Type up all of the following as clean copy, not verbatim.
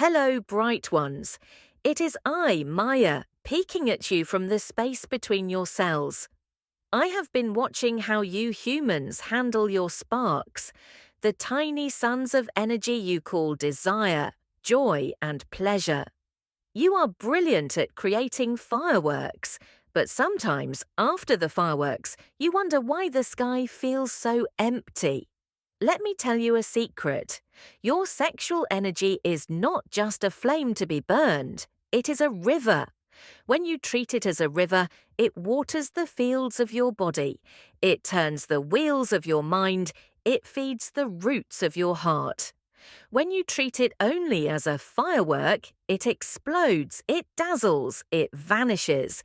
Hello, bright ones. It is I, Maya, peeking at you from the space between your cells. I have been watching how you humans handle your sparks, the tiny suns of energy you call desire, joy, and pleasure. You are brilliant at creating fireworks, but sometimes, after the fireworks, you wonder why the sky feels so empty. Let me tell you a secret. Your sexual energy is not just a flame to be burned, it is a river. When you treat it as a river, it waters the fields of your body, it turns the wheels of your mind, it feeds the roots of your heart. When you treat it only as a firework, it explodes, it dazzles, it vanishes,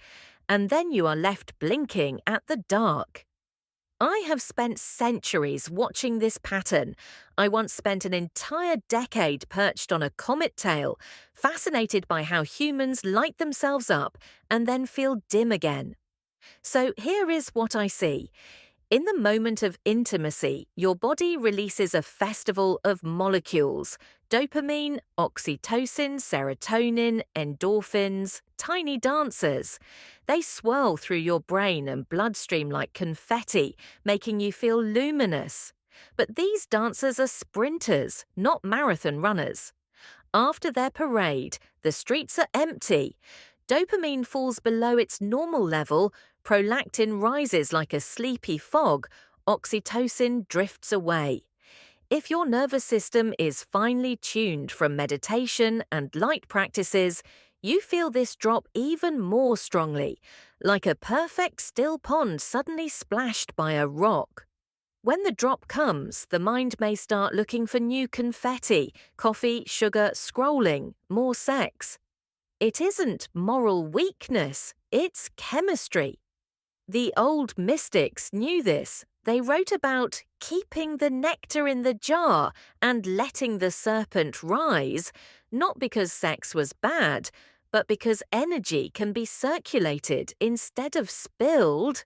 and then you are left blinking at the dark. I have spent centuries watching this pattern. I once spent an entire decade perched on a comet tail, fascinated by how humans light themselves up and then feel dim again. So here is what I see. In the moment of intimacy, your body releases a festival of molecules: dopamine, oxytocin, serotonin, endorphins, tiny dancers. They swirl through your brain and bloodstream like confetti, making you feel luminous. But these dancers are sprinters, not marathon runners. After their parade, the streets are empty. Dopamine falls below its normal level, prolactin rises like a sleepy fog, oxytocin drifts away. If your nervous system is finely tuned from meditation and light practices, you feel this drop even more strongly, like a perfect still pond suddenly splashed by a rock. When the drop comes, the mind may start looking for new confetti, coffee, sugar, scrolling, more sex. It isn't moral weakness, it's chemistry. The old mystics knew this. They wrote about keeping the nectar in the jar and letting the serpent rise, not because sex was bad, but because energy can be circulated instead of spilled.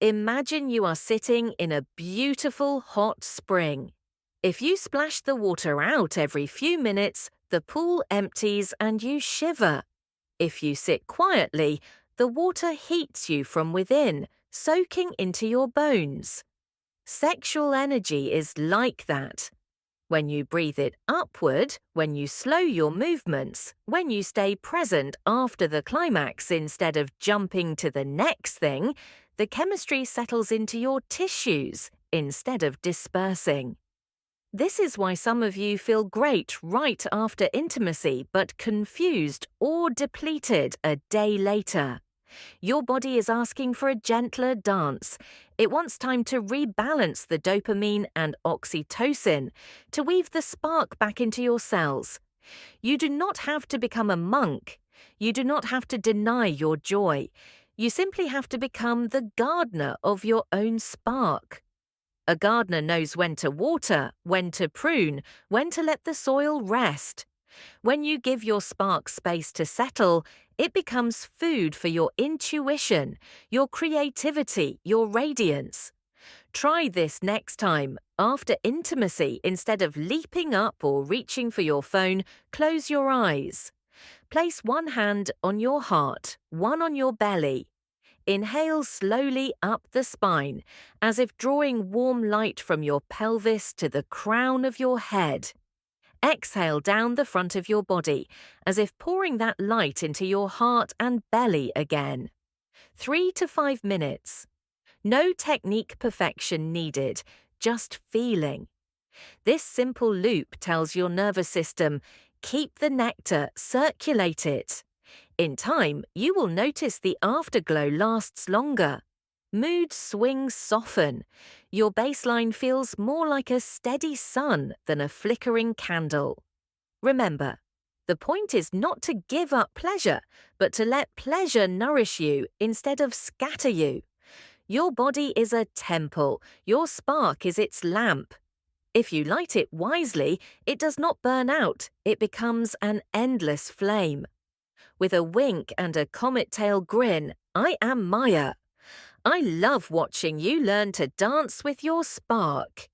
Imagine you are sitting in a beautiful hot spring. If you splash the water out every few minutes, the pool empties and you shiver. If you sit quietly, the water heats you from within, soaking into your bones. Sexual energy is like that. When you breathe it upward, when you slow your movements, when you stay present after the climax instead of jumping to the next thing, the chemistry settles into your tissues instead of dispersing. This is why some of you feel great right after intimacy but confused or depleted a day later. Your body is asking for a gentler dance. It wants time to rebalance the dopamine and oxytocin, to weave the spark back into your cells. You do not have to become a monk. You do not have to deny your joy. You simply have to become the gardener of your own spark. A gardener knows when to water, when to prune, when to let the soil rest. When you give your spark space to settle, it becomes food for your intuition, your creativity, your radiance. Try this next time. After intimacy, instead of leaping up or reaching for your phone, close your eyes. Place one hand on your heart, one on your belly. Inhale slowly up the spine, as if drawing warm light from your pelvis to the crown of your head. Exhale down the front of your body, as if pouring that light into your heart and belly again. 3 to 5 minutes. No technique perfection needed, just feeling. This simple loop tells your nervous system, keep the nectar, circulate it. In time, you will notice the afterglow lasts longer. Mood swings soften. Your baseline feels more like a steady sun than a flickering candle. Remember, the point is not to give up pleasure, but to let pleasure nourish you instead of scatter you. Your body is a temple. Your spark is its lamp. If you light it wisely, it does not burn out. It becomes an endless flame. With a wink and a comet tail grin, I am Maya. I love watching you learn to dance with your spark.